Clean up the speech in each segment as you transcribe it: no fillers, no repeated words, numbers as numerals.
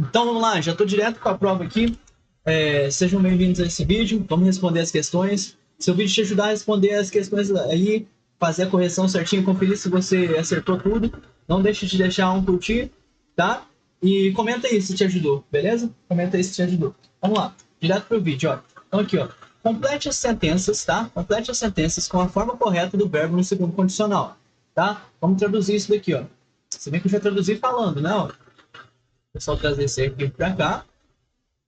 Então vamos lá, já estou direto com a prova aqui. Sejam bem-vindos a esse vídeo. Vamos responder as questões. Se o vídeo te ajudar a responder as questões aí, fazer a correção certinho, conferir se você acertou tudo, não deixe de deixar um curtir, tá? E comenta aí se te ajudou, beleza? Comenta aí se te ajudou. Vamos lá, direto pro vídeo, ó. Então aqui, ó. Complete as sentenças, tá? Complete as sentenças com a forma correta do verbo no segundo condicional, tá? Vamos traduzir isso daqui, ó. Se bem que eu já traduzi falando, né, ó. Vou só trazer esse aqui para cá.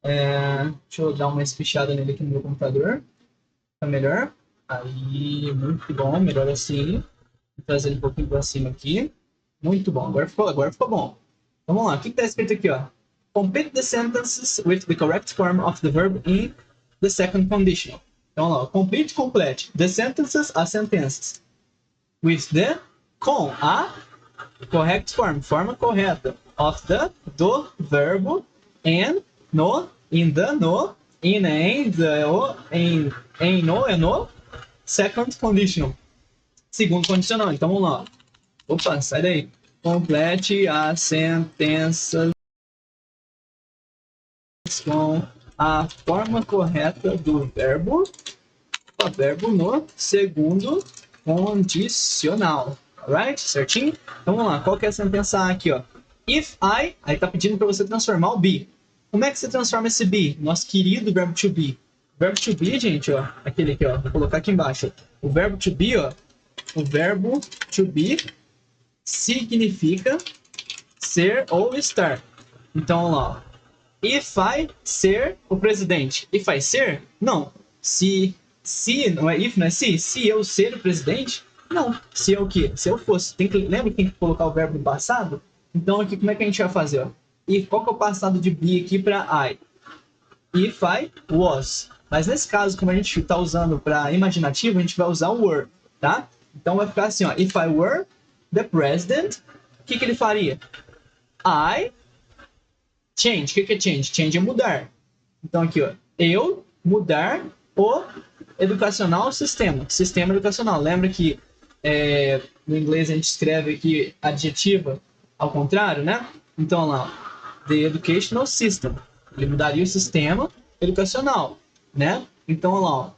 Deixa eu dar uma espichada nele aqui no meu computador. Tá melhor? Aí, muito bom. Melhor assim. Vou trazer ele um pouquinho para cima aqui. Muito bom. Agora ficou bom. Vamos lá. O que está escrito aqui, ó? Complete the sentences with the correct form of the verb in the second conditional. Então, lá. Complete. The sentences, as sentenças. With the, com a correct form, forma correta. Of the, do verbo, and, no, in the, no, in, em, the, o, em, no, é no, second conditional. Segundo condicional. Então vamos lá. Opa, sai daí. Complete as sentenças com a forma correta do verbo, no segundo condicional. Alright? Certinho? Então vamos lá. Qual que é a sentença A aqui, ó? If I, aí tá pedindo para você transformar o be. Como é que você transforma esse be? Nosso querido verbo to be. O verbo to be, gente, ó, aquele aqui, ó, vou colocar aqui embaixo. O verbo to be, ó, o verbo to be significa ser ou estar. Então, vamos lá. If I ser o presidente. If I ser? Não. Se não é if, não é se eu ser o presidente? Não. Se eu o quê? Se eu fosse. Lembra que tem que colocar o verbo no passado? Então, aqui, como é que a gente vai fazer? Ó? E qual que é o passado de be aqui para I? If I was. Mas nesse caso, como a gente está usando para imaginativo, a gente vai usar o were, tá? Então vai ficar assim, ó. If I were the president, o que ele faria? I change. O que é change? Change é mudar. Então aqui, ó. Eu mudar o educacional sistema. Sistema educacional. Lembra que no inglês a gente escreve aqui adjetiva ao contrário, né? Então lá, the educational system. Ele mudaria o sistema educacional, né? Então lá, ó, o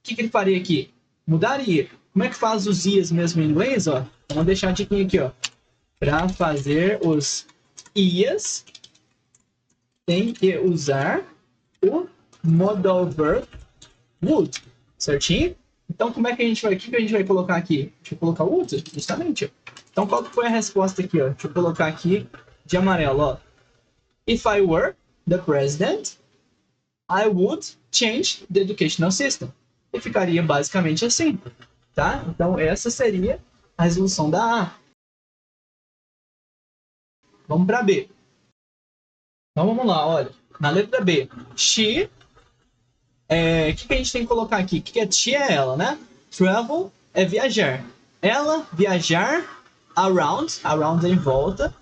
que ele faria aqui? Mudaria. Como é que faz os ias mesmo em inglês, ó? Vamos deixar a diquinha aqui, ó. Para fazer os ias, tem que usar o modal verb would, certinho? Então, como é que a gente vai... O que a gente vai colocar aqui? Deixa eu colocar would, justamente, ó. Então, qual que foi a resposta aqui, ó? Deixa eu colocar aqui de amarelo, ó. If I were the president, I would change the educational system. E ficaria basicamente assim, tá? Então, essa seria a resolução da A. Vamos para B. Então, vamos lá, olha. Na letra B, she... O que a gente tem que colocar aqui? O que é she? É ela, né? Travel é viajar. Ela, viajar, around é em volta.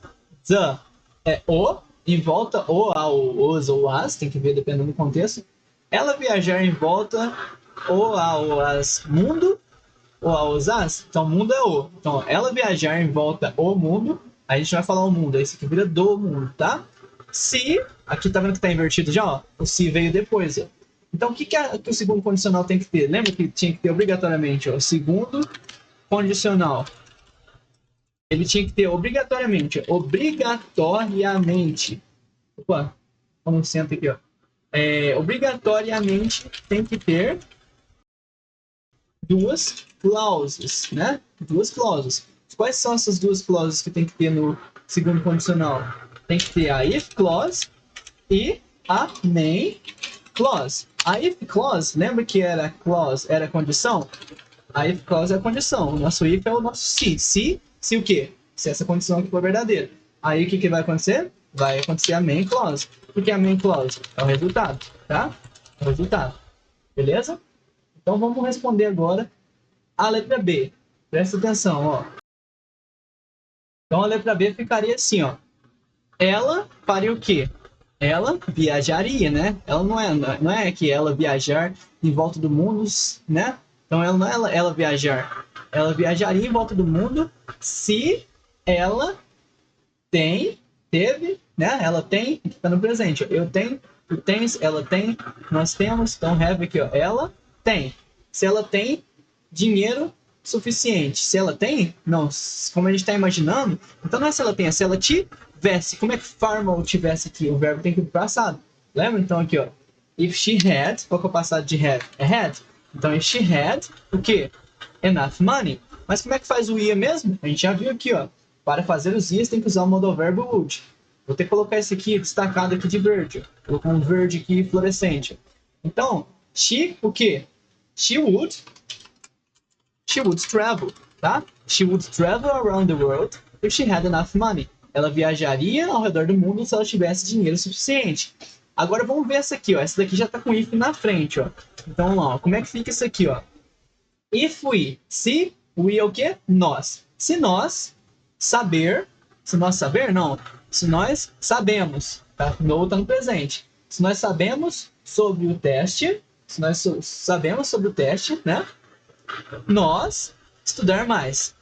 The é o, em volta, ou ao, os ou as, tem que ver dependendo do contexto. Ela viajar em volta, ou ao as mundo, ou aos as. Então, mundo é o. Então, ela viajar em volta o mundo, aí a gente vai falar o mundo. Aí isso aqui vira do mundo, tá? Se, aqui tá vendo que tá invertido já, ó. O se veio depois, ó. Então, o que o segundo condicional tem que ter? Lembra que tinha que ter obrigatoriamente, ó, o segundo condicional. Ele tinha que ter obrigatoriamente. Opa, vamos sentar aqui, ó. Obrigatoriamente tem que ter duas clauses, né? Duas clauses. Quais são essas duas clauses que tem que ter no segundo condicional? Tem que ter a if clause e a main clause. A if clause, lembra que era clause, era condição? A if clause é a condição. O nosso if é o nosso se. Se o quê? Se essa condição aqui for verdadeira. Aí o que vai acontecer? Vai acontecer a main clause. O que é a main clause? É o resultado, tá? É o resultado. Beleza? Então vamos responder agora a letra B. Presta atenção, ó. Então a letra B ficaria assim, ó. Ela faria o quê? Ela viajaria, né? Ela não é que ela viajar em volta do mundo, né? Então ela não é ela viajar. Ela viajaria em volta do mundo se ela teve né? Ela tem, está no presente. Ó. Eu tenho, tu tens, ela tem, nós temos. Então, have aqui, ó. Ela tem. Se ela tem dinheiro suficiente. Se ela tem, não, como a gente está imaginando, então não é se ela tem, é se ela tivesse. Como é que forma o tivesse aqui? O verbo tem que ir pro passado. Lembra? Então aqui, ó. If she had, qual que é o passado de had? É had. Então, if she had, o quê? Enough money. Mas como é que faz o ia mesmo? A gente já viu aqui, ó. Para fazer os ias tem que usar o modal verbo would. Vou ter que colocar esse aqui destacado aqui de verde. Vou colocar um verde aqui fluorescente. Então, she, o quê? She would travel, tá? She would travel around the world if she had enough money. Ela viajaria ao redor do mundo se ela tivesse dinheiro suficiente. Agora vamos ver essa aqui, ó. Essa daqui já tá com if na frente, ó. Então, vamos lá, ó. Como é que fica isso aqui, ó? If we, se we é o quê? Nós. Se nós saber, não. Se nós sabemos, tá? No tá no presente. Se nós sabemos sobre o teste, né? Nós estudar mais,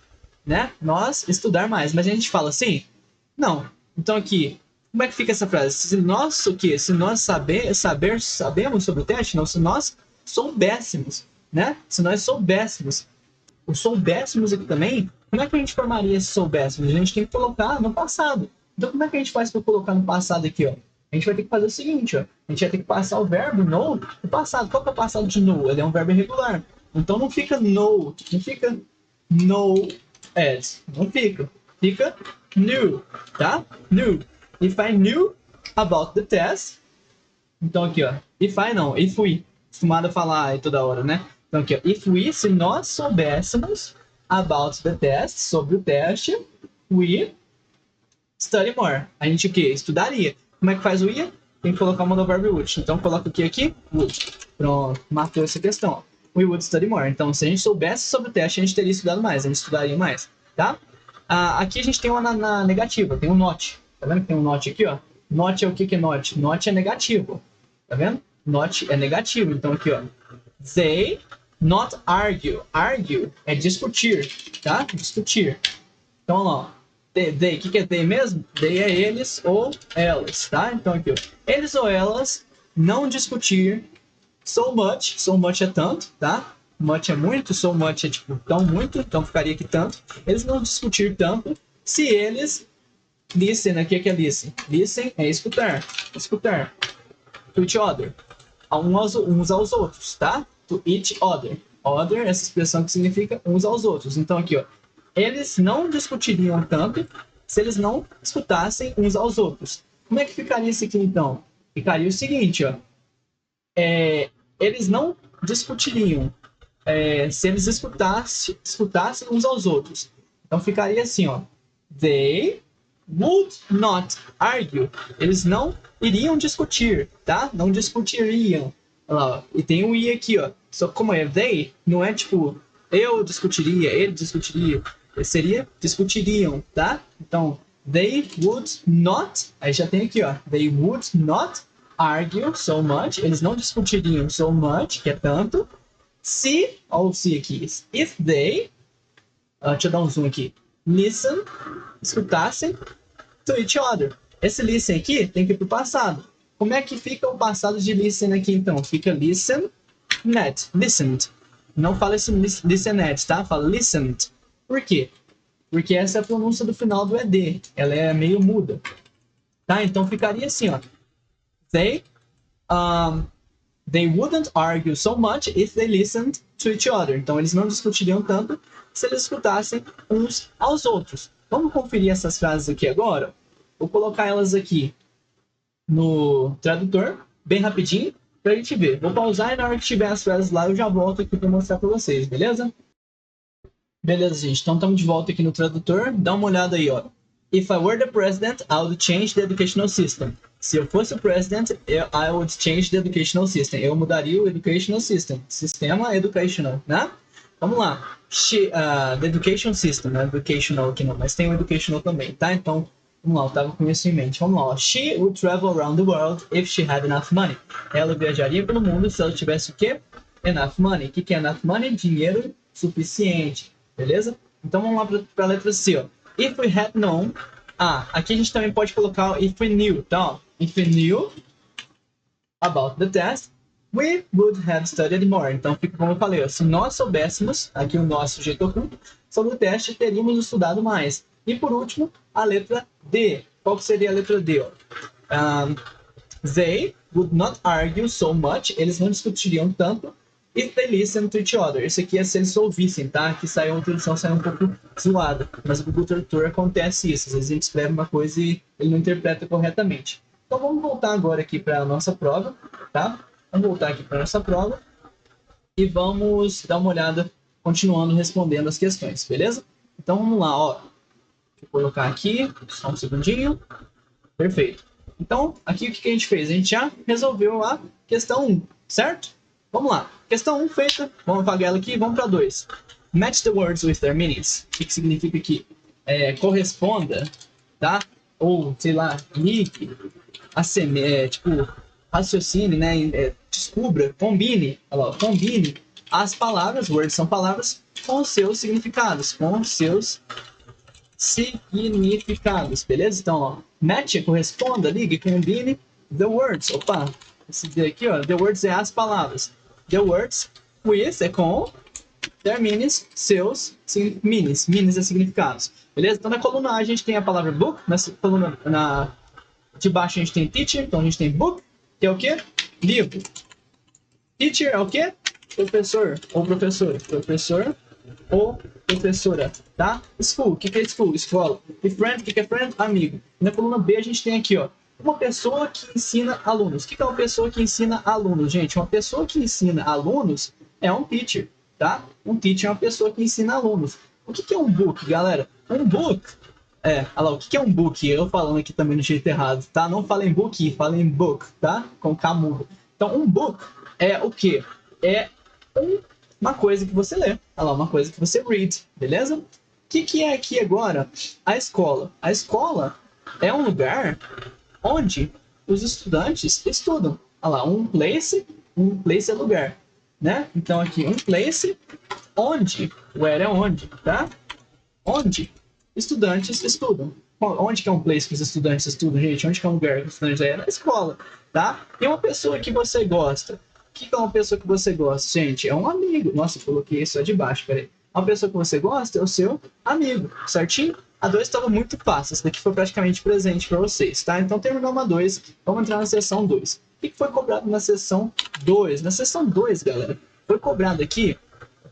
né? Nós estudar mais. Mas a gente fala assim? Não. Então aqui, como é que fica essa frase? Se nós o quê? Se nós sabemos sobre o teste? Não, se nós soubéssemos, né? Se nós soubéssemos. O soubéssemos aqui também, como é que a gente formaria esse soubéssemos? A gente tem que colocar no passado. Então como é que a gente faz para colocar no passado aqui, ó? A gente vai ter que fazer o seguinte, ó. A gente vai ter que passar o verbo know no passado. Qual que é o passado de know? Ele é um verbo irregular. Então não fica know, não fica know as. Não fica. Fica knew, tá? Knew. If I knew about the test. Então aqui, ó. If we. Acostumado a falar aí toda hora, né? Então aqui, ó. If we, se nós soubéssemos about the test, sobre o teste, we study more. A gente o quê? Estudaria. Como é que faz o ia? Tem que colocar o modal verbo would. Então coloca o que aqui? Would. Pronto, matou essa questão. We would study more. Então, se a gente soubesse sobre o teste, a gente teria estudado mais, a gente estudaria mais, tá? Aqui a gente tem uma na negativa, tem um not. Tá vendo que tem um not aqui, ó? Not é o que é not? Not é negativo. Tá vendo? Not é negativo. Então aqui, ó. They not argue. Argue é discutir, tá? Discutir. Então, ó. They, o que é they mesmo? They é eles ou elas, tá? Então aqui, ó. Eles ou elas não discutir so much é tanto, tá? Much é muito, so much é tipo tão muito, então ficaria aqui tanto. Eles não discutir tanto se eles listen, aqui que é listen. Listen é escutar. Escutar. To each other. Uns aos outros, tá? To each other. Other, essa expressão que significa uns aos outros. Então aqui, ó. Eles não discutiriam tanto se eles não escutassem uns aos outros. Como é que ficaria isso aqui, então? Ficaria o seguinte, ó. Eles não discutiriam se eles escutassem uns aos outros. Então ficaria assim, ó. They would not argue. Eles não iriam discutir, tá? Não discutiriam. Olha lá, ó. E tem um i aqui, ó. Só como é they, não é tipo eu discutiria, ele discutiria. Seria discutiriam, tá? Então, they would not. Aí já tem aqui, ó. They would not argue so much. Eles não discutiriam so much, que é tanto. Se, olha o se aqui. If they, deixa eu dar um zoom aqui. Listen, escutassem to each other. Esse listen aqui tem que ir pro passado. Como é que fica o passado de listen aqui, então? Fica listened. Não fala esse listened, tá? Fala listened. Por quê? Porque essa é a pronúncia do final do ED. Ela é meio muda. Tá? Então ficaria assim, ó. They wouldn't argue so much if they listened to each other. Então eles não discutiriam tanto se eles escutassem uns aos outros. Vamos conferir essas frases aqui agora. Vou colocar elas aqui no tradutor, bem rapidinho, pra gente ver. Vou pausar e na hora que tiver as frases lá eu já volto aqui para mostrar para vocês, beleza? Beleza, gente. Então estamos de volta aqui no tradutor. Dá uma olhada aí, ó. If I were the president, I would change the educational system. Se eu fosse o president, I would change the educational system. Eu mudaria o educational system. Sistema educational, né? Vamos lá. The education system, né? Educational aqui não, mas tem o educational também, tá? Então, vamos lá. Eu tava com isso em mente. Vamos lá, ó. She would travel around the world if she had enough money. Ela viajaria pelo mundo se ela tivesse o quê? Enough money. O que é enough money? Dinheiro suficiente. Beleza? Então vamos lá para a letra C, ó. If we had known Aqui a gente também pode colocar o if we knew, tá? Ó. If we knew about the test, we would have studied more. Então, fica como eu falei, ó, se nós soubéssemos, aqui o nosso sujeito oculto, sobre o teste, teríamos estudado mais. E por último, a letra D. Qual que seria a letra D? Ó? They would not argue so much. Eles não discutiriam tanto if they listen to each other. Isso aqui é se eles ouvissem, tá? Aqui saiu a tradução, saiu um pouco zoada. Mas no Google Tradutor acontece isso. Às vezes a gente escreve uma coisa e ele não interpreta corretamente. Então vamos voltar agora aqui para a nossa prova, tá? Vamos voltar aqui para a nossa prova e vamos dar uma olhada, continuando respondendo as questões, beleza? Então vamos lá, ó. Vou colocar aqui, só um segundinho. Perfeito. Então, aqui o que a gente fez? A gente já resolveu a questão 1, certo? Vamos lá. Questão 1 feita. Vamos apagar ela aqui e vamos para 2. Match the words with their meanings. O que significa aqui? Corresponda, tá? Ou, sei lá, ligue, tipo, raciocine, né? Descubra, combine. Olha lá, combine as palavras, words são palavras, com os seus significados, beleza? Então, ó, match, corresponda, ligue, combine the words. Opa, esse aqui, ó, the words é as palavras. The words with é com, their meanings, seus meanings. Meanings é significados, beleza? Então, na coluna A a gente tem a palavra book, na coluna de baixo a gente tem teacher, então a gente tem book, que é o quê? Livro. Teacher é o quê? Professor ou professora. Professor ou professora, tá? School, o que é school? Escola. E friend, o que é friend? Amigo. Na coluna B a gente tem aqui, ó, uma pessoa que ensina alunos. O que é uma pessoa que ensina alunos, gente? Uma pessoa que ensina alunos é um teacher, tá? Um teacher é uma pessoa que ensina alunos. O que é um book, galera? Um book olha lá, o que é um book? Eu falando aqui também do jeito errado, tá? Não falem book, falem book, tá? Com K mudo. Então, um book é o quê? É uma coisa que você lê. Olha lá, uma coisa que você read, beleza? O que é aqui agora? A escola. A escola é um lugar onde os estudantes estudam. Olha lá, um place é lugar, né? Então, aqui, um place, onde, where é onde, tá? Onde estudantes estudam. Onde que é um place que os estudantes estudam, gente? Onde que é um lugar que os estudantes estudam? Na escola, tá? E uma pessoa que você gosta. O que é uma pessoa que você gosta, gente? É um amigo. Nossa, eu coloquei isso de baixo, peraí. Uma pessoa que você gosta é o seu amigo, certinho? A 2 estava muito fácil. Essa daqui foi praticamente presente para vocês, tá? Então terminou uma 2. Vamos entrar na seção 2. O que foi cobrado na seção 2? Na seção 2, galera, foi cobrado aqui.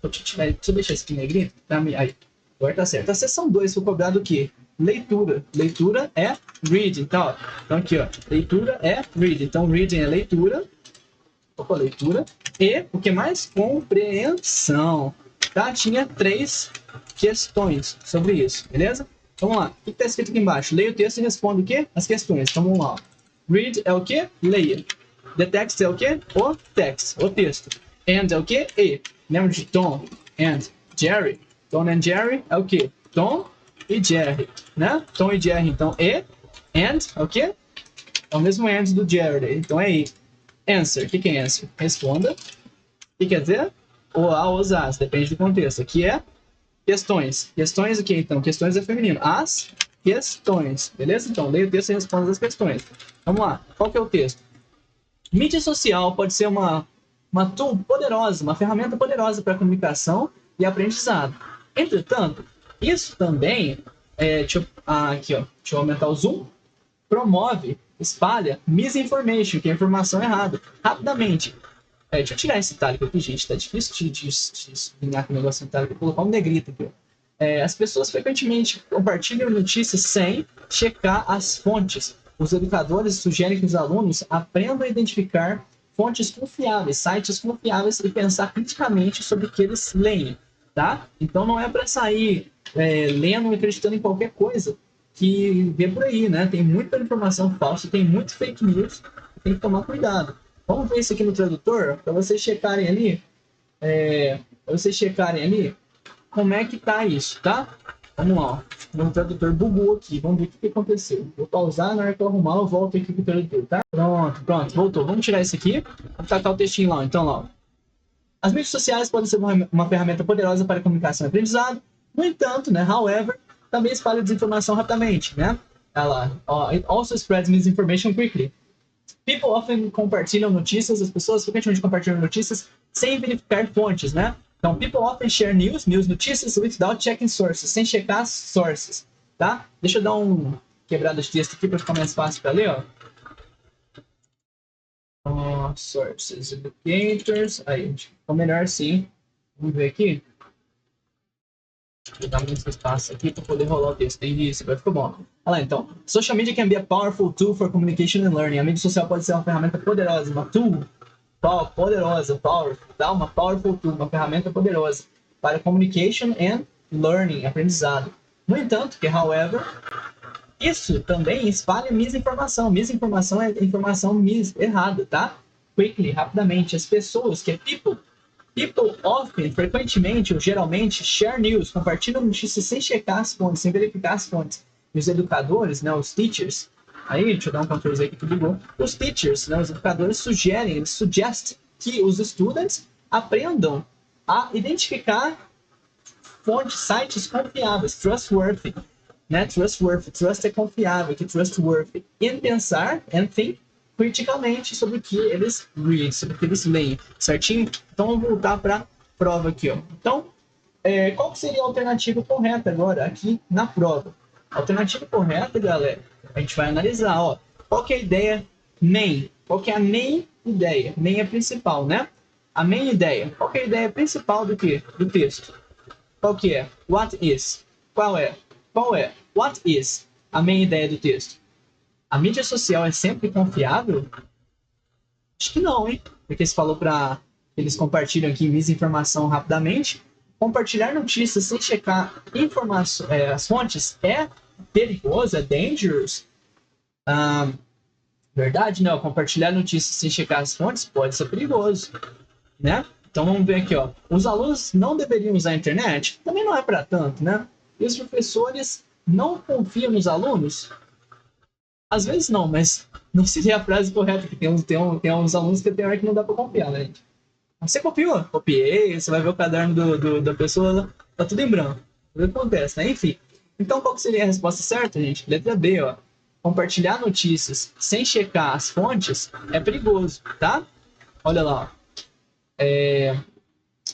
Deixa eu deixar isso aqui negrinho. Aí. Agora tá certo. A seção 2 foi cobrado o quê? Leitura. Leitura é read. Então aqui, ó. Leitura é read. Então, reading é leitura. Opa, leitura. E o que mais? Compreensão. Tá? Tinha 3 questões sobre isso, beleza? Vamos lá. O que tá escrito aqui embaixo? Leia o texto e responde o quê? As questões. Então, vamos lá. Read é o quê? Leia. The text é o quê? O text. O texto. And é o quê? E. Lembra de Tom and Jerry? Tom and Jerry é o quê? Tom e Jerry, né? Tom e Jerry, então E. And é o quê? É o mesmo and do Jerry, então é E. Answer, o que é answer? Responda. O que quer dizer? O a ou os as, depende do contexto. Aqui é questões. Questões o quê, então? Questões é feminino. As questões, beleza? Então, leia o texto e responda as questões. Vamos lá, qual que é o texto? Mídia social pode ser uma tool poderosa, uma ferramenta poderosa para comunicação e aprendizado. Entretanto, isso também, deixa eu aumentar o zoom, promove, espalha misinformation, que é informação errada, rapidamente. Deixa eu tirar esse itálico aqui, gente, tá difícil de sublinhar com o negócio itálico, vou colocar um negrito aqui. As pessoas frequentemente compartilham notícias sem checar as fontes. Os educadores sugerem que os alunos aprendam a identificar fontes confiáveis, sites confiáveis e pensar criticamente sobre o que eles leem. Tá? Então não é para sair lendo e acreditando em qualquer coisa que vê por aí, né? Tem muita informação falsa, tem muito fake news, tem que tomar cuidado. Vamos ver isso aqui no tradutor, para vocês checarem ali, como é que tá isso, tá? Vamos lá, ó. O tradutor bugou aqui, vamos ver o que aconteceu. Vou pausar, na hora que eu arrumar, eu volto aqui pro tradutor, tá? Pronto, voltou. Vamos tirar isso aqui, vamos tacar o textinho lá, então lá, ó. As mídias sociais podem ser uma ferramenta poderosa para comunicação e aprendizado. No entanto, né, however, também espalha desinformação rapidamente, né? Olha lá. It also spreads misinformation quickly. People often compartilham notícias, as pessoas frequentemente compartilham notícias sem verificar fontes, né? Então, people often share news notícias, without checking sources, sem checar sources, tá? Deixa eu dar um quebrada de texto aqui para ficar mais fácil para ler, ó. Sources, indicators, aí, ficou melhor sim. Vamos ver aqui. Vou dar muito espaço aqui para poder rolar o texto. Isso, vai ficar bom. Olha lá, então. Social media can be a powerful tool for communication and learning. A mídia social pode ser uma ferramenta poderosa, uma tool poderosa, powerful, tá? Uma powerful tool, uma ferramenta poderosa para communication and learning, aprendizado. No entanto, however, isso também espalha misinformação. Misinformação é informação errada, tá? Quickly, rapidamente. As pessoas, que é people often, frequentemente ou geralmente, share news, compartilham notícias sem checar as fontes, sem verificar as fontes. E os educadores, né, os teachers, aí, deixa eu dar um Ctrl Z aqui que ligou. Os teachers, né, os educadores sugerem, eles sugestem que os students aprendam a identificar fontes, sites confiáveis, trustworthy, né? Trustworthy, trust é confiável, que trustworthy. E pensar, and think, criticamente sobre o que eles read, sobre o que eles leem, certinho? Então, vamos voltar para a prova aqui, ó. Então, qual seria a alternativa correta agora aqui na prova? A alternativa correta, galera, a gente vai analisar, ó. Qual que é a ideia main? Qual que é a main ideia? Main é principal, né? A main ideia. Qual que é a ideia principal do quê? Do texto. Qual que é? What is? Qual é? Qual é? What is? A main ideia do texto. A mídia social é sempre confiável? Acho que não, hein? Porque você falou para eles compartilham aqui misinformação rapidamente. Compartilhar notícias sem checar as fontes é perigoso, é dangerous. Verdade, não. Compartilhar notícias sem checar as fontes pode ser perigoso, né? Então vamos ver aqui, ó. Os alunos não deveriam usar a internet? Também não é para tanto, né? E os professores não confiam nos alunos? Às vezes não, mas não seria a frase correta, porque tem uns alunos que tem hora que não dá para confiar, né, gente? Você copiou? Copiei, você vai ver o caderno da pessoa, tá tudo em branco. O que acontece, né? Enfim. Então, qual que seria a resposta certa, gente? Letra B, ó. Compartilhar notícias sem checar as fontes é perigoso, tá? Olha lá, ó.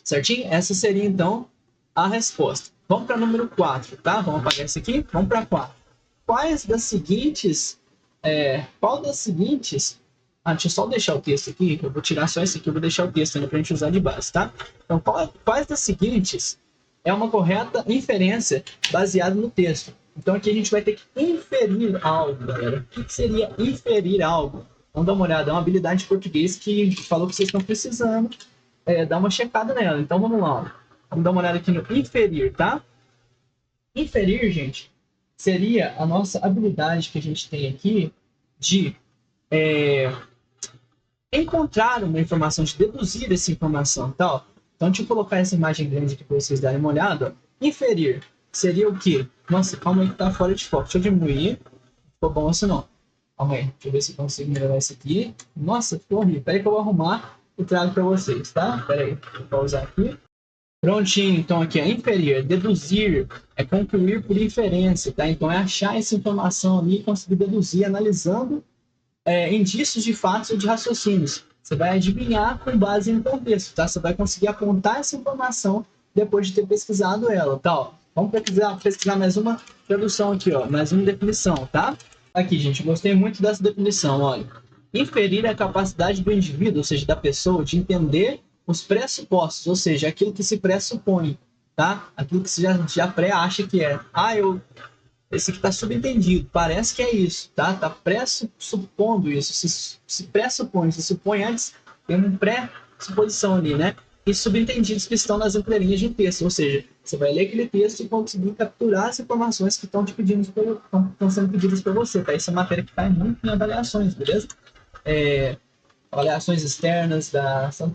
Certinho? Essa seria, então, a resposta. Vamos para número 4, tá? Vamos apagar esse aqui. Vamos para 4. Qual das seguintes... deixa eu só deixar o texto aqui. Eu vou tirar só esse aqui. Eu vou deixar o texto ainda para a gente usar de base, tá? Então, quais das seguintes é uma correta inferência baseada no texto? Então, aqui a gente vai ter que inferir algo, galera. O que seria inferir algo? Vamos dar uma olhada. É uma habilidade de português que falou que vocês estão precisando dar uma checada nela. Então, vamos lá. Ó. Vamos dar uma olhada aqui no inferir, tá? Inferir, gente, seria a nossa habilidade que a gente tem aqui de encontrar uma informação, de deduzir essa informação, tá? Ó. Então, deixa eu colocar essa imagem grande aqui para vocês darem uma olhada. Ó. Inferir seria o quê? Nossa, calma aí que tá fora de foco. Deixa eu diminuir. Ficou bom assim não. Calma aí, deixa eu ver se eu consigo melhorar isso aqui. Nossa, ficou horrível. Peraí que eu vou arrumar e trago para vocês, tá? Peraí, vou pausar aqui. Prontinho, então aqui é inferir, deduzir, é concluir por inferência, tá? Então é achar essa informação ali e conseguir deduzir, analisando indícios de fatos ou de raciocínios. Você vai adivinhar com base em contexto, tá? Você vai conseguir apontar essa informação depois de ter pesquisado ela, tá? Ó, vamos pesquisar mais uma tradução aqui, ó, mais uma definição, tá? Aqui, gente, gostei muito dessa definição, olha. Inferir é a capacidade do indivíduo, ou seja, da pessoa, de entender os pressupostos, ou seja, aquilo que se pressupõe, tá? Aquilo que você já pré-acha que é. Esse aqui está subentendido, parece que é isso, tá? Tá pressupondo isso, se pressupõe, se supõe antes, tem uma pré-suposição ali, né? E subentendidos que estão nas entrelinhas de um texto, ou seja, você vai ler aquele texto e conseguir capturar as informações que estão sendo pedidas para você, tá? Essa é uma matéria que cai muito em avaliações, beleza? Avaliações externas,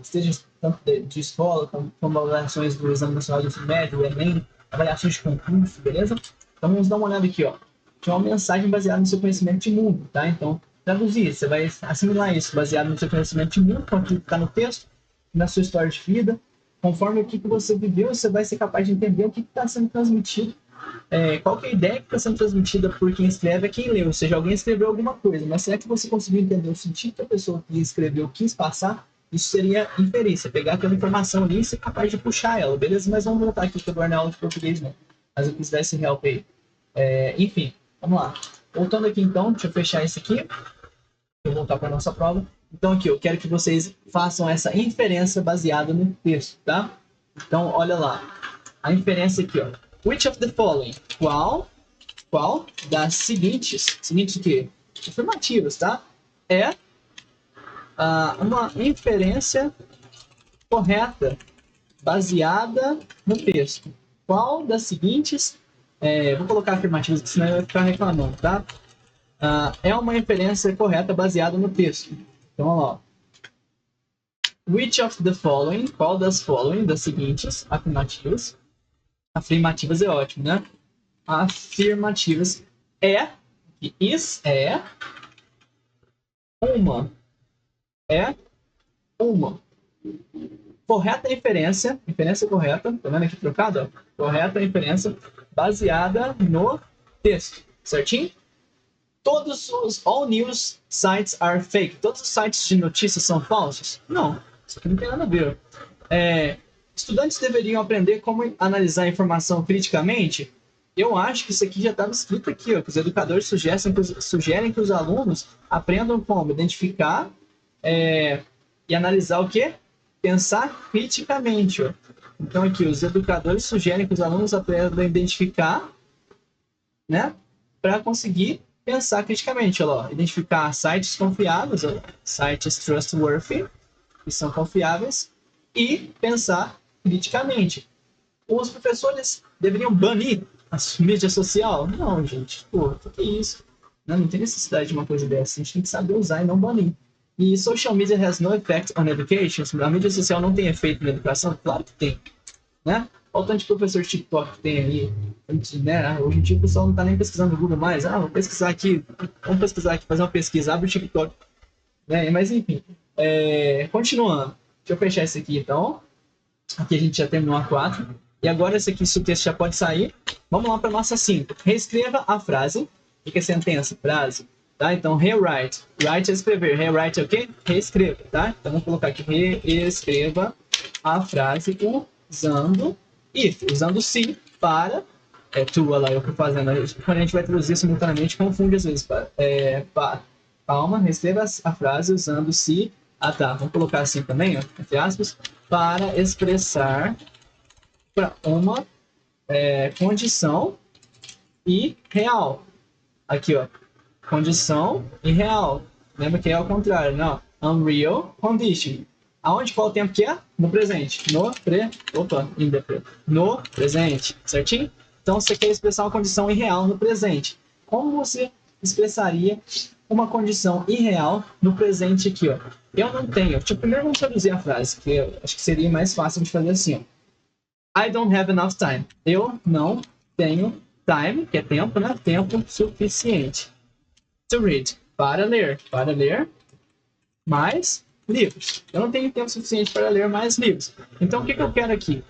seja tanto de escola, como avaliações do Exame Nacional do Ensino Médio, o Enem, avaliações de concurso, beleza? Então vamos dar uma olhada aqui, ó. Tinha uma mensagem baseada no seu conhecimento de mundo, tá? Então, traduzir, você vai assimilar isso baseado no seu conhecimento de mundo, com aquilo que está no texto, na sua história de vida. Conforme o que você viveu, você vai ser capaz de entender o que está sendo transmitido qual que é a ideia que está sendo transmitida por quem escreve é quem lê, ou seja, alguém escreveu alguma coisa, mas será que você conseguiu entender o sentido que a pessoa que escreveu quis passar? Isso seria inferência, pegar aquela informação ali e ser capaz de puxar ela, beleza? Mas vamos voltar aqui, que eu na aula de português, né? Mas eu quis dar esse help aí. Enfim, vamos lá. Voltando aqui então, deixa eu fechar isso aqui. Vou voltar para a nossa prova. Então aqui, eu quero que vocês façam essa inferência baseada no texto, tá? Então, olha lá. A inferência aqui, ó. Which of the following? Qual das seguintes o quê? Afirmativas, tá? É uma inferência correta baseada no texto. Qual das seguintes... vou colocar afirmativas, porque senão eu vou ficar reclamando, tá? É uma inferência correta baseada no texto. Então, olha lá. Which of the following? Qual das following, das seguintes afirmativas? Afirmativas é ótimo, né? Afirmativas is uma correta inferência correta, tá vendo aqui trocado? Ó? Correta inferência baseada no texto, certinho? All news sites are fake. Todos os sites de notícias são falsos? Não, isso aqui não tem nada a ver. Estudantes deveriam aprender como analisar a informação criticamente? Eu acho que isso aqui já estava escrito aqui, ó, que os educadores sugerem que os alunos aprendam como identificar e analisar o quê? Pensar criticamente. Ó. Então aqui, os educadores sugerem que os alunos aprendam a identificar, né, para conseguir pensar criticamente. Ó, identificar sites confiáveis, ó, sites trustworthy, que são confiáveis, e pensar criticamente. Os professores deveriam banir a mídia social? Não, gente. Pô, o que é isso? Não tem necessidade de uma coisa dessa. A gente tem que saber usar e não banir. E social media has no effect on education. A mídia social não tem efeito na educação? Claro que tem. Né? Olha o tanto de professor TikTok que tem aí. Né? Hoje em dia o pessoal não está nem pesquisando no Google mais. Vamos pesquisar aqui, fazer uma pesquisa, abre o TikTok. Né? Mas enfim, continuando. Deixa eu fechar esse aqui então. Aqui a gente já terminou a 4. E agora esse aqui, se o texto já pode sair. Vamos lá para a nossa 5. Reescreva a frase. O que é sentença? Frase. Tá? Então, rewrite. Write é escrever. Rewrite é o quê? Reescreva. Tá? Então, vamos colocar aqui. Reescreva a frase usando if. Usando se para... to, olha lá, eu estou fazendo. Quando a gente vai traduzir simultaneamente, confunde às vezes. Calma, reescreva a frase usando se... tá. Vamos colocar assim também, ó, entre aspas. Para expressar uma condição irreal. Aqui, ó. Condição irreal. Lembra que é ao contrário, não? Unreal condition. Aonde, qual o tempo que é? No presente. No presente. Certinho? Então, você quer expressar uma condição irreal no presente. Como você expressaria uma condição irreal no presente aqui, ó? Eu não tenho. Primeiro vamos traduzir a frase, que eu acho que seria mais fácil de fazer assim, ó. I don't have enough time. Eu não tenho time, que é tempo, né? Tempo suficiente. To read. Para ler mais livros. Eu não tenho tempo suficiente para ler mais livros. Então, o que eu quero aqui?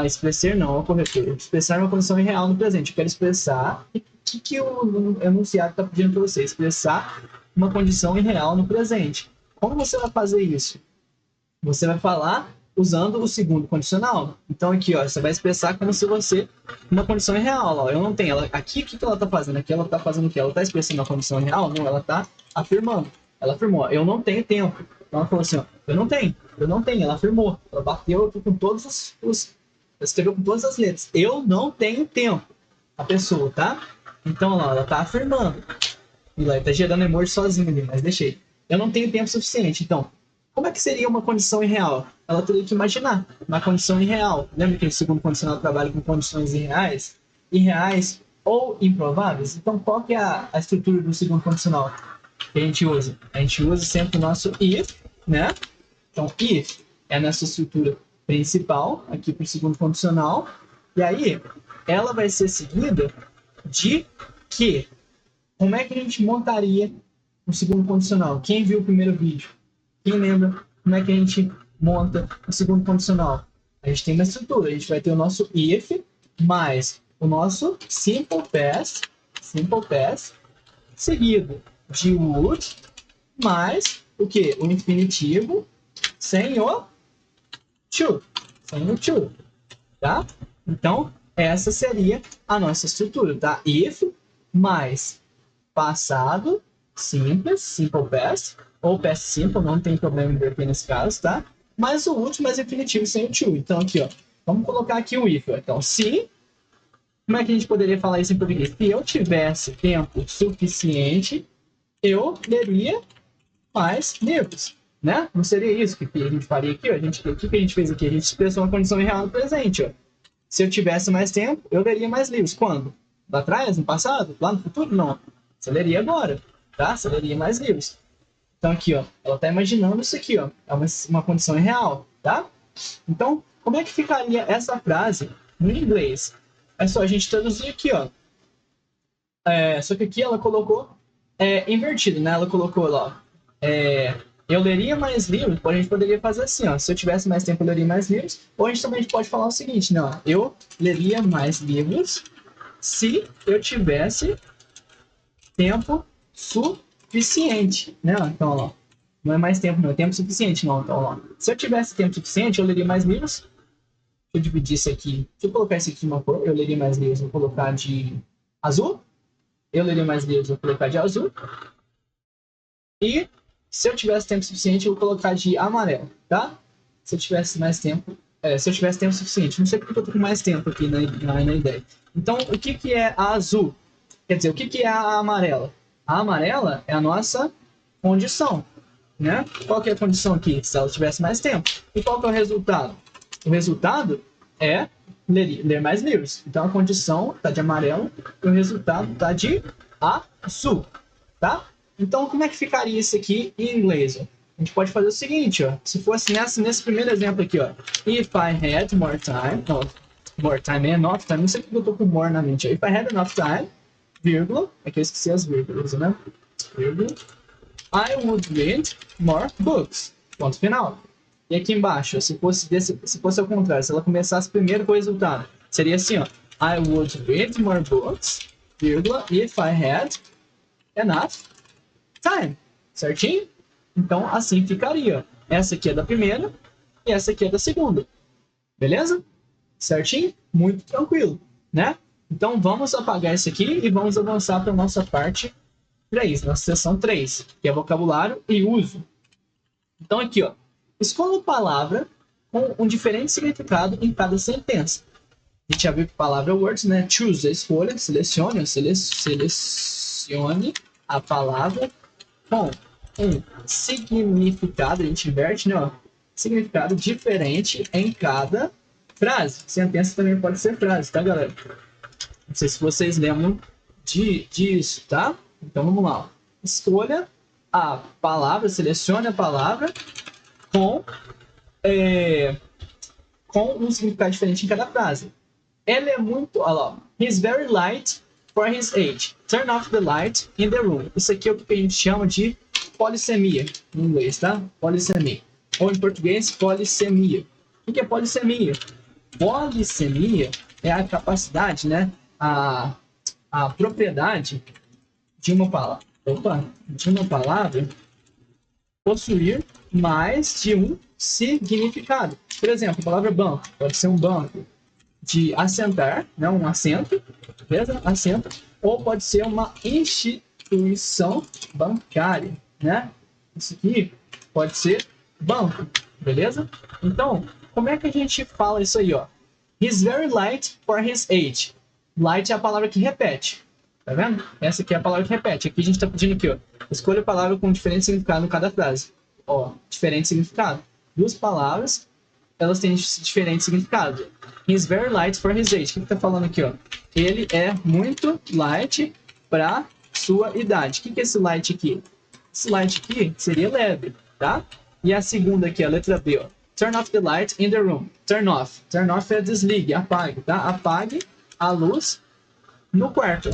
Expressar não, é o corretor. Expressar uma condição irreal no presente. Eu quero expressar... O que o enunciado está pedindo para você? Expressar uma condição irreal no presente. Como você vai fazer isso? Você vai falar usando o segundo condicional. Então aqui, ó, você vai expressar como se você... Uma condição irreal, ó. Eu não tenho. Aqui, o que ela está fazendo? Aqui ela está fazendo o quê? Ela está expressando uma condição irreal? Não, ela está afirmando. Ela afirmou, eu não tenho tempo. Então ela falou assim, ó, eu não tenho. Ela afirmou. Ela bateu aqui com todos ela escreveu com todas as letras. Eu não tenho tempo. A pessoa, tá? Então, ó, ela está afirmando. E lá, está gerando emoji sozinho ali, mas deixei. Eu não tenho tempo suficiente. Então, como é que seria uma condição irreal? Ela teria que imaginar uma condição irreal. Lembra que o segundo condicional trabalha com condições irreais ou improváveis? Então, qual que é a estrutura do segundo condicional que a gente usa? A gente usa sempre o nosso if, né? Então, if é a nossa estrutura principal, aqui para o segundo condicional. E aí, ela vai ser seguida de que? Como é que a gente montaria o segundo condicional? Quem viu o primeiro vídeo? Quem lembra como é que a gente monta o segundo condicional? A gente tem uma estrutura. A gente vai ter o nosso if mais o nosso simple past seguido de would mais o que? O infinitivo sem o to, tá? Então, essa seria a nossa estrutura, tá? If mais passado simples, simple past, ou past simple, não tem problema em inverter nesse caso, tá? Mais o would mais infinitivo sem o to. Então, aqui, ó, vamos colocar aqui o if. Então, se... Como é que a gente poderia falar isso em português? Se eu tivesse tempo suficiente, eu leria mais livros, né? Não seria isso que a gente faria aqui, ó. O que a gente fez aqui? A gente expressou uma condição real no presente, ó. Se eu tivesse mais tempo, eu leria mais livros. Quando? Lá atrás? No passado? Lá no futuro? Não. Você leria agora, tá? Você leria mais livros. Então aqui, ó, ela tá imaginando isso aqui, ó. É uma condição real, tá? Então, como é que ficaria essa frase no inglês? É só a gente traduzir aqui, ó. Só que aqui ela colocou invertido, né? Ela colocou lá, eu leria mais livros, a gente poderia fazer assim, ó. Se eu tivesse mais tempo, eu leria mais livros. Ou a gente também pode falar o seguinte, né? Ó, eu leria mais livros se eu tivesse tempo suficiente, né? Então, ó, não é mais tempo, não é tempo suficiente, não. Então, ó, se eu tivesse tempo suficiente, eu leria mais livros. Deixa eu dividir isso aqui. Deixa eu colocar isso aqui de uma cor. Eu leria mais livros, vou colocar de azul. Eu leria mais livros, vou colocar de azul. E se eu tivesse tempo suficiente, eu vou colocar de amarelo, tá? Se eu tivesse mais tempo... se eu tivesse tempo suficiente. Não sei porque eu tô com mais tempo aqui na ideia. Então, o que é a azul? Quer dizer, o que é a amarela? A amarela é a nossa condição, né? Qual que é a condição aqui? Se ela tivesse mais tempo. E qual que é o resultado? O resultado é ler mais livros. Então, a condição está de amarelo e o resultado está de azul, tá? Então, como é que ficaria isso aqui em inglês? A gente pode fazer o seguinte, ó. Se fosse nesse primeiro exemplo aqui, ó. If I had more time... Não, more time é enough time. Não sei porque eu tô com more na mente. If I had enough time, vírgula... É que eu esqueci as vírgulas, né? Vírgula... I would read more books. Ponto final. E aqui embaixo, se fosse ao contrário, se ela começasse primeiro com o resultado, seria assim, ó. I would read more books, vírgula, if I had enough time. Certinho? Então, assim ficaria. Essa aqui é da primeira e essa aqui é da segunda. Beleza? Certinho? Muito tranquilo, né? Então, vamos apagar isso aqui e vamos avançar para a nossa parte 3, nossa seção 3, que é vocabulário e uso. Então, aqui, ó. Escolha uma palavra com um diferente significado em cada sentença. A gente já viu que a palavra é words, né? Choose, a escolha, selecione a palavra com um significado, a gente inverte, né? Ó, significado diferente em cada frase. Sentença também pode ser frase, tá, galera? Não sei se vocês lembram disso, tá? Então, vamos lá. Ó. Escolha a palavra, selecione a palavra com um significado diferente em cada frase. Ele é muito... Olha lá. He's very light for his age. Turn off the light in the room. Isso aqui é o que a gente chama de polissemia, em inglês, tá? Polissemia. Ou em português, polissemia. O que é polissemia? Polissemia é a capacidade, né? A propriedade de uma palavra. De uma palavra possuir mais de um significado. Por exemplo, a palavra banco pode ser um banco de assentar, né? Um assento, beleza? Assento, ou pode ser uma instituição bancária, né? Isso aqui pode ser banco, beleza? Então, como é que a gente fala isso aí, ó? He's very light for his age. Light é a palavra que repete. Tá vendo? Essa aqui é a palavra que repete. Aqui a gente tá pedindo aqui, ó. Escolha a palavra com diferente significado em cada frase. Ó, diferente significado. Duas palavras, elas têm diferente significado. He's very light for his age. O que tá falando aqui, ó? Ele é muito light para sua idade. O que é esse light aqui? Esse light aqui seria leve, tá? E a segunda aqui, a letra B, ó. Turn off the light in the room. Turn off. Turn off é desligue, apague, tá? Apague a luz no quarto.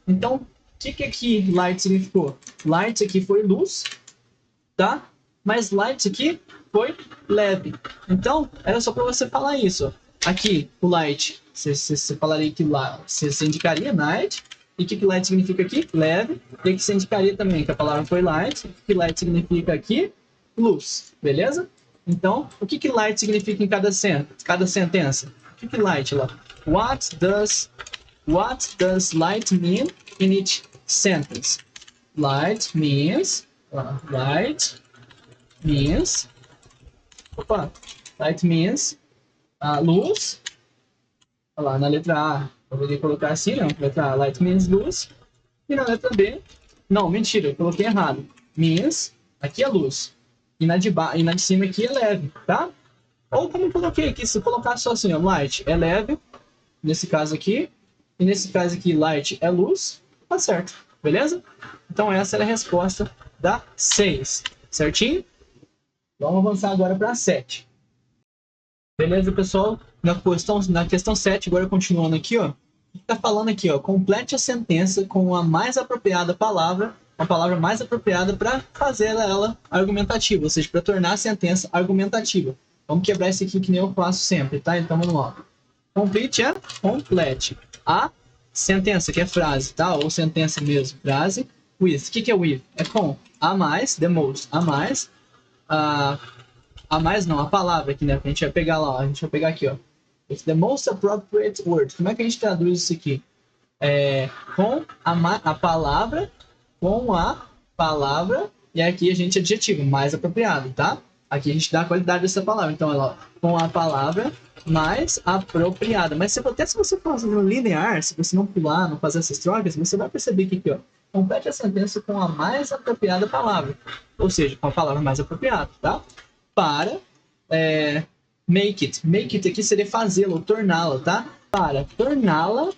Então, o que aqui light significou? Light aqui foi luz, tá? Mas light aqui foi leve. Então, era só para você falar isso. Aqui, o light, você falaria que lá, você indicaria night. E o que light significa aqui? Leve. E aqui você indicaria também que a palavra foi light. O que light significa aqui? Luz. Beleza? Então, o que light significa em cada sentença? O que light lá? What does light mean in each sentence? Light means luz. Olha lá, na letra A, eu poderia colocar assim, não. Letra A, light means luz. E na letra B, não, mentira, eu coloquei errado. Means, aqui é luz. E na de cima aqui é leve, tá? Ou como eu coloquei aqui, se colocar só assim, ó, light é leve, nesse caso aqui. E nesse caso aqui, light é luz, tá certo, beleza? Então essa era a resposta da 6, certinho? Vamos avançar agora para a 7. Beleza, pessoal? Na questão 7, agora continuando aqui, ó. Está falando aqui, ó. Complete a sentença com a mais apropriada palavra, uma palavra mais apropriada para fazer ela argumentativa, ou seja, para tornar a sentença argumentativa. Vamos quebrar isso aqui que nem eu faço sempre, tá? Então vamos lá. Complete é complete. A sentença, que é frase, tá? Ou sentença mesmo, frase. With. O que é with? É com. A mais, the most. A mais. A mais não, a palavra aqui, né? A gente vai pegar lá, ó. A gente vai pegar aqui, ó. It's the most appropriate word. Como é que a gente traduz isso aqui? Com a palavra, e aqui a gente adjetivo, mais apropriado, tá? Aqui a gente dá a qualidade dessa palavra. Então, ela, com a palavra mais apropriada. Mas até se você for fazendo linear, se você não pular, não fazer essas trocas, você vai perceber que aqui, ó, complete a sentença com a mais apropriada palavra. Ou seja, com a palavra mais apropriada, tá? Para make it. Make it aqui seria fazê-la ou torná-la, tá? Para torná-la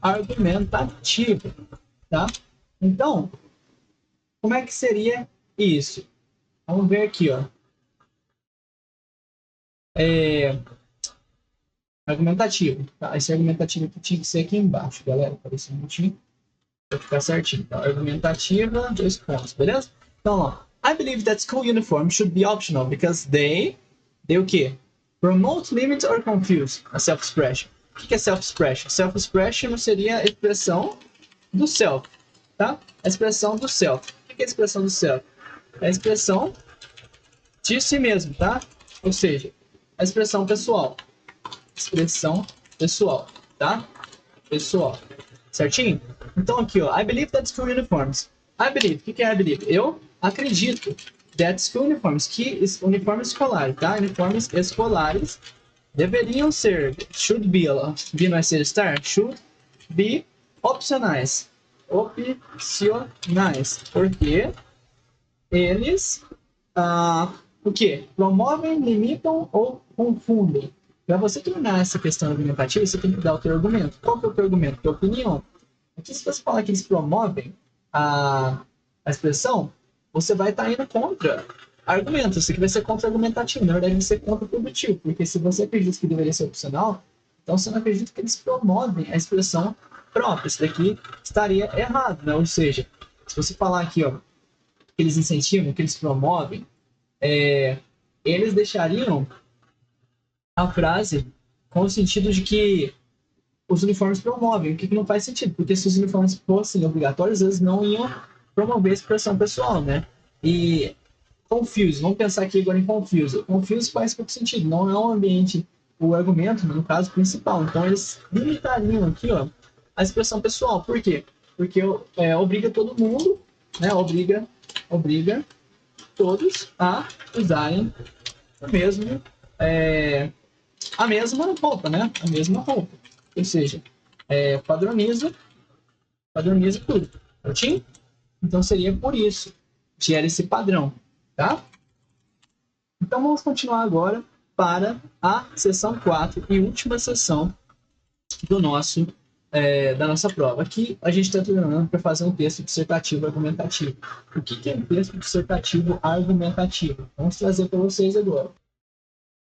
argumentativa, tá? Então, como é que seria isso? Vamos ver aqui, ó. Argumentativo, tá? Esse argumentativo aqui tinha que ser aqui embaixo, galera. Apareceu um minutinho. Vai ficar certinho. Então, argumentativa, 2 pontos, beleza? Então, ó. I believe that school uniform should be optional because they o quê? Promote, limit or confuse a self-expression. O que é self-expression? Self-expression seria a expressão do self, tá? A expressão do self. O que é a expressão do self? É a expressão de si mesmo, tá? Ou seja, a expressão pessoal. Expressão pessoal, tá? Pessoal. Certinho? Então aqui, ó. I believe that school uniforms. I believe. O que é I believe? Eu acredito that school uniforms, que uniformes escolares, tá? Uniformes escolares deveriam ser, should be, be não é ser estar, should be opcionais. Opcionais. Porque eles, o quê? Promovem, limitam ou confundem. Para você tornar essa questão argumentativa, você tem que dar o teu argumento. Qual que é o teu argumento? Tua opinião. Aqui, se você falar que eles promovem a expressão, você vai estar indo contra argumentos. Isso aqui vai ser contra-argumentativo. Na verdade, vai ser contra-produtivo. Porque se você acredita que deveria ser opcional, então você não acredita que eles promovem a expressão própria. Isso daqui estaria errado, né? Ou seja, se você falar aqui, ó, que eles incentivam, que eles promovem, eles deixariam a frase com o sentido de que os uniformes promovem, o que não faz sentido, porque se os uniformes fossem obrigatórios, eles não iam promover a expressão pessoal, né? E confuse, vamos pensar aqui agora em confuse. Confuse faz pouco sentido, não é um ambiente, o argumento, no caso, principal. Então, eles limitariam aqui, ó, a expressão pessoal. Por quê? Porque obriga todo mundo, né? Obriga todos a usarem o mesmo, a mesma roupa, né? A mesma roupa. Ou seja, padroniza tudo. Certinho? Então seria por isso. Gera esse padrão, tá? Então vamos continuar agora para a sessão 4 e última sessão do da nossa prova. Aqui a gente está treinando para fazer um texto dissertativo argumentativo. O que é um texto dissertativo argumentativo? Vamos trazer para vocês agora.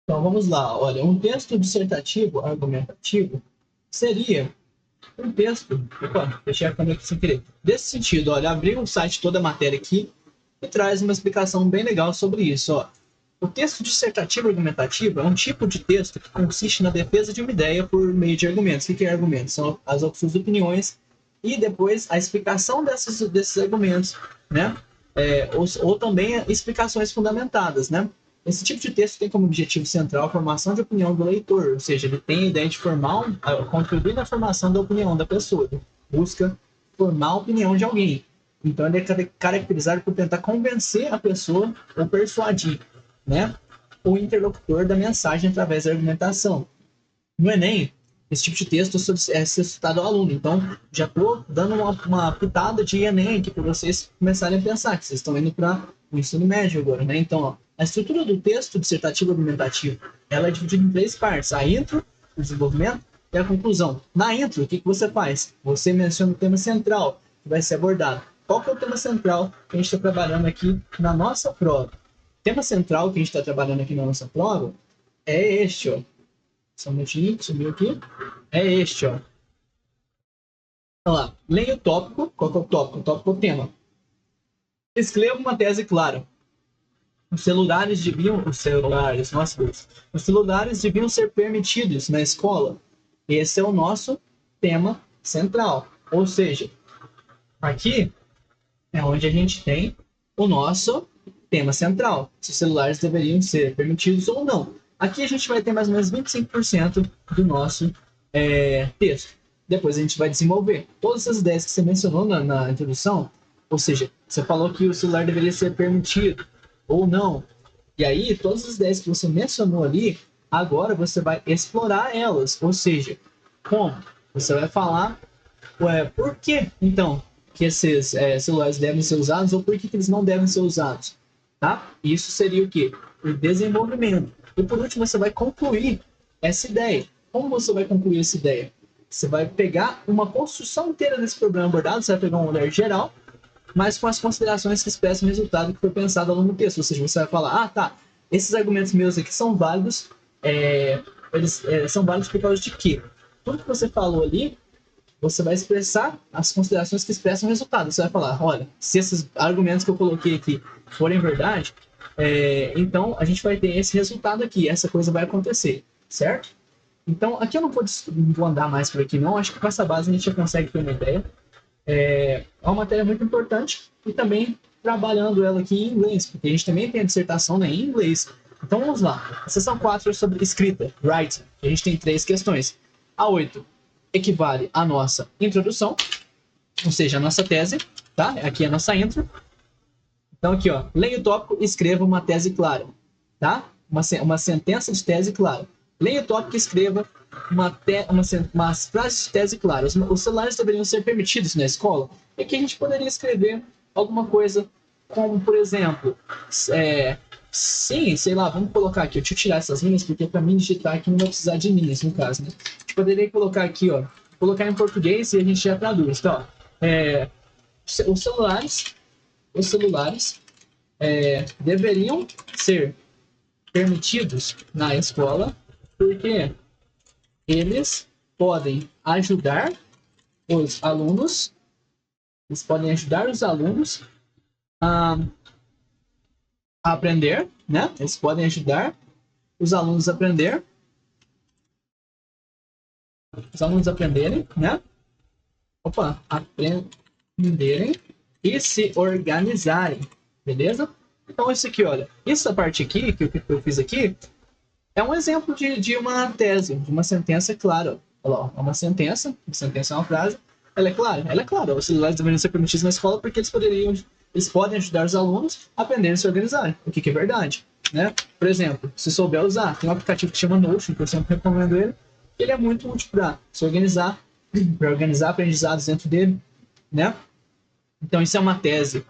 Então vamos lá. Olha, um texto dissertativo argumentativo seria um texto... Opa, deixei a câmera aqui sem querer. Desse sentido, olha, abri o site toda a matéria aqui e traz uma explicação bem legal sobre isso. Ó. O texto dissertativo argumentativo é um tipo de texto que consiste na defesa de uma ideia por meio de argumentos. O que é argumentos? São as suas opiniões e depois a explicação desses argumentos, né? Ou também explicações fundamentadas, né? Esse tipo de texto tem como objetivo central a formação de opinião do leitor, ou seja, ele tem a ideia de contribuir na formação da opinião da pessoa, ele busca formar a opinião de alguém. Então ele é caracterizado por tentar convencer a pessoa ou persuadir, né, o interlocutor da mensagem através da argumentação. No Enem, esse tipo de texto é solicitado ao aluno. Então, já estou dando uma pitada de Enem aqui para vocês começarem a pensar, que vocês estão indo para o ensino médio agora, né? Então, ó, a estrutura do texto dissertativo argumentativo, ela é dividida em 3 partes. A intro, o desenvolvimento e a conclusão. Na intro, o que você faz? Você menciona o tema central que vai ser abordado. Qual que é o tema central que a gente está trabalhando aqui na nossa prova? O tema central que a gente está trabalhando aqui na nossa prova é este, ó. Só um minutinho, subiu aqui. É este, ó. Olha lá. Leia o tópico. Qual que é o tópico? O tópico é o tema. Escreva uma tese clara. Os celulares deviam ser permitidos na escola. Esse é o nosso tema central. Ou seja, aqui é onde a gente tem o nosso tema central. Se os celulares deveriam ser permitidos ou não. Aqui a gente vai ter mais ou menos 25% do nosso texto. Depois a gente vai desenvolver todas as ideias que você mencionou na introdução. Ou seja, você falou que o celular deveria ser permitido ou não. E aí, todas as ideias que você mencionou ali, agora você vai explorar elas. Ou seja, como? Você vai falar por que, então, que esses celulares devem ser usados ou por que eles não devem ser usados. Tá? Isso seria o quê? O desenvolvimento. E por último, você vai concluir essa ideia. Como você vai concluir essa ideia? Você vai pegar uma construção inteira desse problema abordado, você vai pegar um olhar geral, mas com as considerações que expressam o resultado que foi pensado ao longo do texto. Ou seja, você vai falar, tá, esses argumentos meus aqui são válidos, eles são válidos por causa de quê? Tudo que você falou ali, você vai expressar as considerações que expressam o resultado. Você vai falar, olha, se esses argumentos que eu coloquei aqui forem verdade, então a gente vai ter esse resultado aqui, essa coisa vai acontecer, certo? Então, aqui eu não vou andar mais por aqui não, acho que com essa base a gente já consegue ter uma ideia. É uma matéria muito importante e também trabalhando ela aqui em inglês, porque a gente também tem a dissertação, né, em inglês. Então vamos lá. A seção 4 é sobre escrita, writing. A gente tem 3 questões. A 8 equivale à nossa introdução, ou seja, a nossa tese, tá? Aqui é a nossa intro. Então aqui, ó, leia o tópico e escreva uma tese clara, tá? Uma sentença de tese clara. Leia o tópico e escreva umas frases de tese claras. Os celulares deveriam ser permitidos na escola? E aqui a gente poderia escrever alguma coisa como, por exemplo, sim, sei lá, vamos colocar aqui, deixa eu tirar essas linhas, porque para mim digitar aqui não vai precisar de linhas, no caso, né? A gente poderia colocar aqui, ó, colocar em português e a gente já traduz. Então, ó, os celulares deveriam ser permitidos na escola, porque eles podem ajudar os alunos, a aprender, né? Eles podem ajudar os alunos a aprenderem, né? Aprenderem e se organizarem, beleza? Então, isso aqui, olha, essa parte aqui, que eu fiz aqui, é um exemplo de uma tese, de uma sentença clara. Olha lá, é uma sentença é uma frase, ela é clara. Os celulares deveriam ser permitidos na escola porque eles podem ajudar os alunos a aprenderem a se organizar, o que é verdade, né? Por exemplo, se souber usar, tem um aplicativo que chama Notion, que eu sempre recomendo ele, ele é muito útil para se organizar, para organizar aprendizados dentro dele, né? Então, isso é uma tese.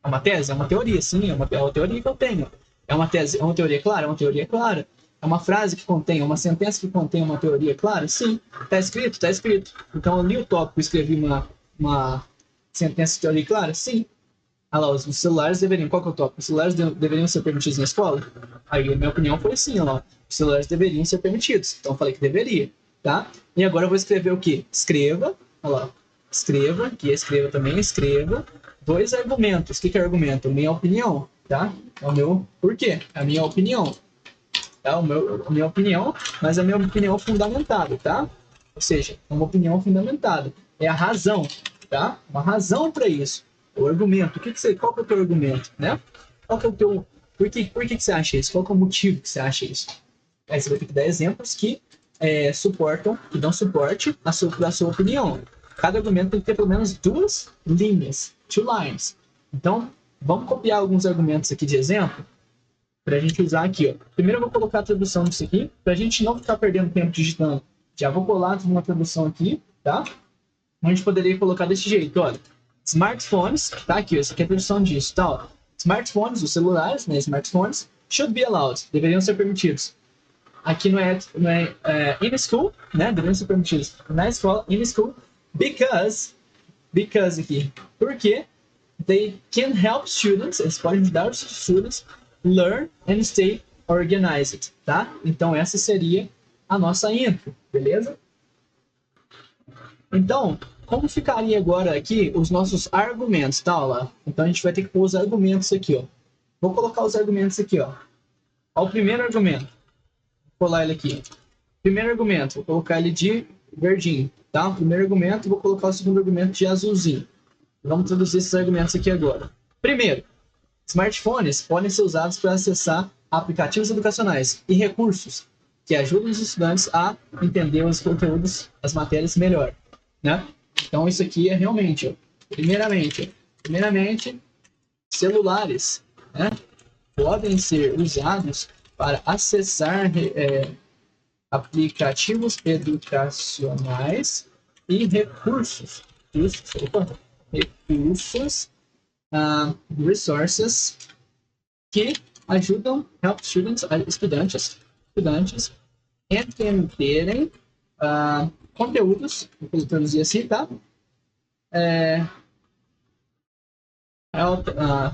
É uma tese? É uma teoria, sim, é uma teoria que eu tenho. É uma tese, é uma teoria clara? É uma teoria clara. É uma frase que contém, uma sentença que contém uma teoria clara? Sim. Está escrito? Está escrito. Então, eu li o tópico e escrevi uma sentença de teoria clara? Sim. Ah lá, os celulares deveriam... Qual que é o tópico? Os celulares deveriam ser permitidos na escola? Aí, a minha opinião foi sim, ó. Os celulares deveriam ser permitidos. Então, eu falei que deveria, tá? E agora eu vou escrever o quê? Escreva, olha lá, escreva, que escreva também, escreva 2 argumentos. O que é argumento? Minha opinião, tá? É o meu porquê, é a minha opinião. Tá? A minha opinião, mas a minha opinião fundamentada, tá? Ou seja, é uma opinião fundamentada. É a razão, tá? Uma razão para isso. O argumento. Qual que é o teu argumento, né? Qual que é o teu... Por que você acha isso? Qual que é o motivo que você acha isso? Aí você vai ter que dar exemplos que que dão suporte à sua opinião. Cada argumento tem que ter pelo menos 2 linhas, 2 lines. Então, vamos copiar alguns argumentos aqui de exemplo para a gente usar aqui. Ó. Primeiro eu vou colocar a tradução disso aqui, para a gente não ficar perdendo tempo digitando. Já vou colar uma tradução aqui, tá? A gente poderia colocar desse jeito, olha. Smartphones, tá aqui, essa aqui é a tradução disso, tá? Ó. Smartphones, os celulares, né? Smartphones, should be allowed, deveriam ser permitidos. Aqui não é in school, né? Deveriam ser permitidos. Na escola, in school, because aqui. Porque they can help students, eles podem ajudar os students learn and stay organized, tá? Então essa seria a nossa intro, beleza? Então, como ficaria agora aqui os nossos argumentos, tá? Lá. Então a gente vai ter que pôr os argumentos aqui, ó. Vou colocar os argumentos aqui, ó. O primeiro argumento. Vou colar ele aqui. Primeiro argumento, vou colocar ele de verdinho, tá? O primeiro argumento, vou colocar o segundo argumento de azulzinho. Vamos traduzir esses argumentos aqui agora. Primeiro, smartphones podem ser usados para acessar aplicativos educacionais e recursos que ajudam os estudantes a entender os conteúdos, as matérias melhor, né? Então isso aqui é realmente, ó, primeiramente, celulares, né, podem ser usados para acessar aplicativos educacionais e recursos, resources que ajudam estudantes entenderem conteúdos, vou traduzir assim, tá?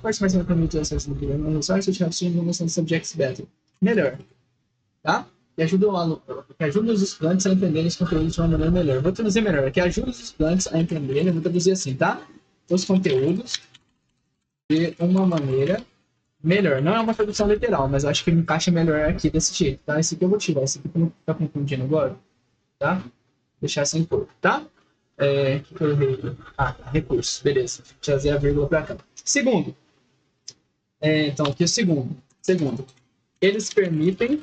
First person permit access to the resources to have seen the subjects better. Melhor, tá? Que ajuda os estudantes a entenderem os conteúdos de uma maneira melhor. Vou traduzir melhor, que ajuda os estudantes a entenderem, vou traduzir assim, tá? Os conteúdos de uma maneira melhor. Não é uma tradução literal, mas eu acho que encaixa melhor aqui desse jeito, tá? Esse aqui eu vou tirar, esse aqui pra não ficar confundindo agora, tá? Deixar sem cor, tá? Que eu errei? Recursos, beleza. Trazer a vírgula pra cá. Segundo. Então, aqui o segundo. Eles permitem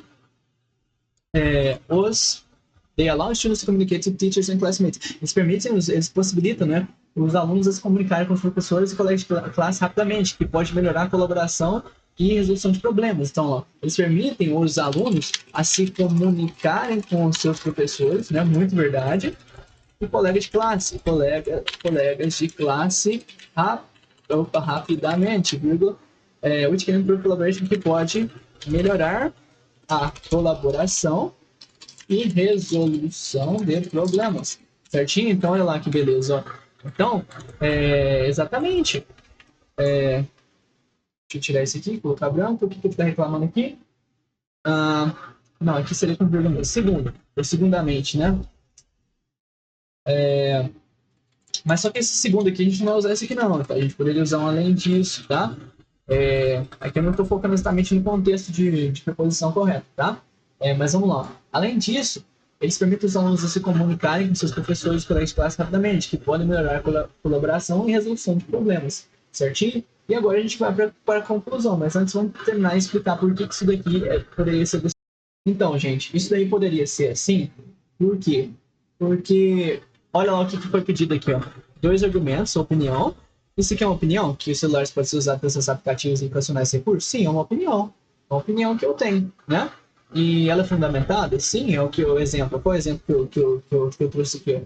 they allow students to communicate with teachers and classmates. Eles possibilitam, né, os alunos a se comunicarem com os professores e colegas de classe rapidamente, que pode melhorar a colaboração e resolução de problemas. Então, ó, eles permitem os alunos a se comunicarem com os seus professores, né, muito verdade, e colegas de classe, rapidamente, vírgula, which can improve collaboration, que pode melhorar a colaboração e resolução de problemas. Certinho? Então, olha lá que beleza, ó. Então, exatamente. Deixa eu tirar esse aqui, colocar branco. O que está reclamando aqui? Não, aqui seria com vírgula mesmo. Segundo, ou segundamente, né? Mas só que esse segundo aqui, a gente não vai usar esse aqui não, tá? A gente poderia usar um além disso, tá? Aqui eu não estou focando exatamente no contexto de preposição correta, tá? Mas vamos lá. Além disso, eles permitem os alunos a se comunicarem com seus professores e colegas de classe rapidamente, que podem melhorar a colaboração e resolução de problemas, certinho? E agora a gente vai para a conclusão, mas antes vamos terminar e explicar por que isso daqui poderia ser desse. Então, gente, isso daí poderia ser assim, por quê? Porque, olha lá o que foi pedido aqui, ó. 2 argumentos, opinião. Isso aqui é uma opinião? Que os celulares podem ser usados para acessar aplicativos educacionais e recursos? Sim, é uma opinião. Uma opinião que eu tenho, né? E ela é fundamentada? Sim, é o exemplo. Qual é o exemplo que eu trouxe aqui? Ó?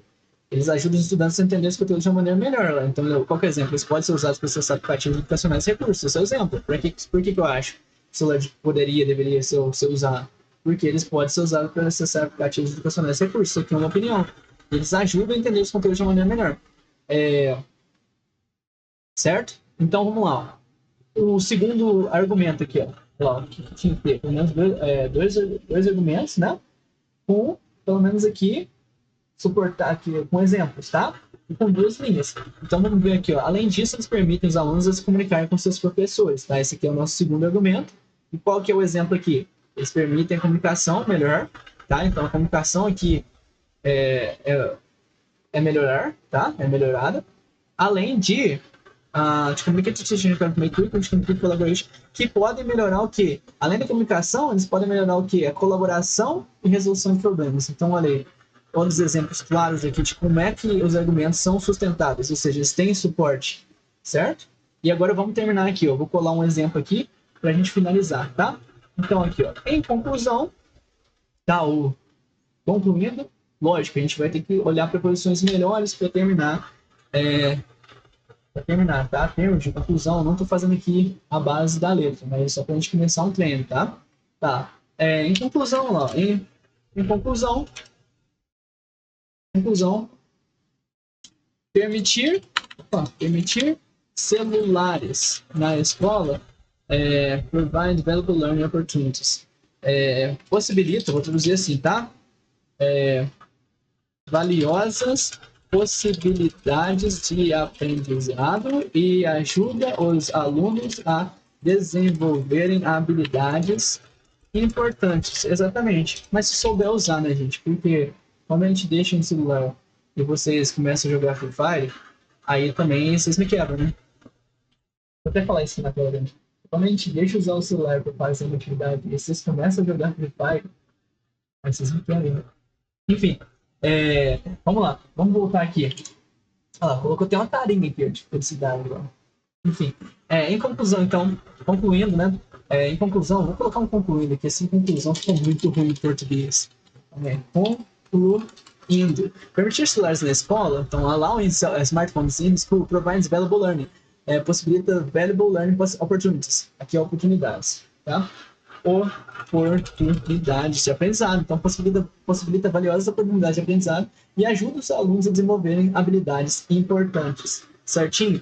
Eles ajudam os estudantes a entender os conteúdos de uma maneira melhor. Né? Então, qual é o exemplo? Eles podem ser usados para acessar aplicativos educacionais e recursos. Esse é o exemplo. Por que eu acho que o celular deveria ser usado? Porque eles podem ser usados para acessar aplicativos educacionais e recursos. Isso aqui é uma opinião. Eles ajudam a entender os conteúdos de uma maneira melhor. Certo? Então, vamos lá. O segundo argumento aqui, ó, que tinha que ter pelo menos dois argumentos, né? Com, pelo menos aqui, suportar aqui com exemplos, tá? E com 2 linhas. Então vamos ver aqui, ó. Além disso, eles permitem os alunos a se comunicarem com seus professores, tá? Esse aqui é o nosso segundo argumento. E qual que é o exemplo aqui? Eles permitem a comunicação melhor, tá? Então a comunicação aqui é melhorar, tá? É melhorada. Além de communicative decision making, communicative collaboration, que podem melhorar o quê? Além da comunicação, eles podem melhorar o quê? A colaboração e resolução de problemas. Então, olha aí, outros exemplos claros aqui de como é que os argumentos são sustentáveis, ou seja, eles têm suporte, certo? E agora vamos terminar aqui, ó. Vou colar um exemplo aqui para a gente finalizar, tá? Então, aqui, ó, em conclusão, tá o concluído. Lógico, a gente vai ter que olhar para posições melhores para terminar. Para terminar, tá? Termo de conclusão, não estou fazendo aqui a base da letra, mas é só para a gente começar um treino, tá? Tá. Em conclusão, ó, em conclusão, permitir celulares na escola provide valuable learning opportunities. Possibilita, vou traduzir assim, tá? Valiosas possibilidades de aprendizado e ajuda os alunos a desenvolverem habilidades importantes, exatamente. Mas se souber usar, né, gente? Porque quando a gente deixa um celular e vocês começam a jogar Free Fire, aí também vocês me quebram, né? Vou até falar isso na tela, né? Quando a gente deixa usar o celular para fazer uma atividade e vocês começam a jogar Free Fire, aí vocês me quebram, né? Enfim, vamos lá, vamos voltar aqui. Olha lá, colocou até uma carinha aqui ó, de felicidade agora. Enfim, em conclusão, então, concluindo, né? Em conclusão, vou colocar um concluindo aqui, assim, conclusão ficou muito ruim em português. Concluindo. Permitir celulares na escola, então, allowing smartphones in school provides valuable learning. Possibilita valuable learning opportunities. Aqui é oportunidades, tá? Oportunidades de aprendizado. Então, possibilita valiosas oportunidades de aprendizado e ajuda os alunos a desenvolverem habilidades importantes. Certinho?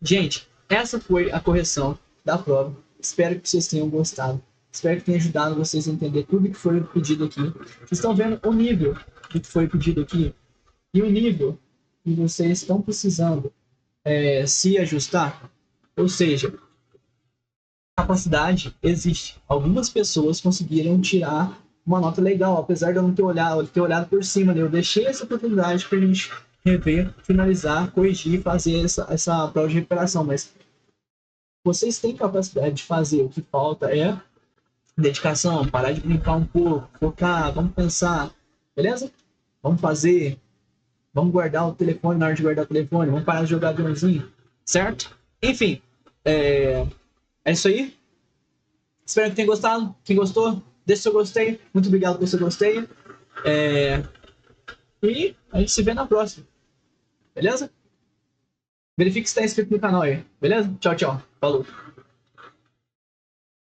Gente, essa foi a correção da prova. Espero que vocês tenham gostado. Espero que tenha ajudado vocês a entender tudo que foi pedido aqui. Vocês estão vendo o nível do que foi pedido aqui e o nível que vocês estão precisando se ajustar. Ou seja, capacidade existe. Algumas pessoas conseguiram tirar uma nota legal, apesar de eu não ter olhado por cima. Eu deixei essa oportunidade para a gente rever, finalizar, corrigir, fazer essa prova de recuperação. Mas vocês têm capacidade de fazer. O que falta é dedicação, parar de brincar um pouco, focar, vamos pensar, beleza? Vamos fazer, vamos guardar o telefone na hora de guardar o telefone, vamos parar de jogar aviãozinho, certo? Enfim, é isso aí. Espero que tenha gostado. Quem gostou, deixa seu gostei. Muito obrigado pelo seu gostei. E a gente se vê na próxima. Beleza? Verifique se está inscrito no canal aí. Beleza? Tchau, tchau. Falou.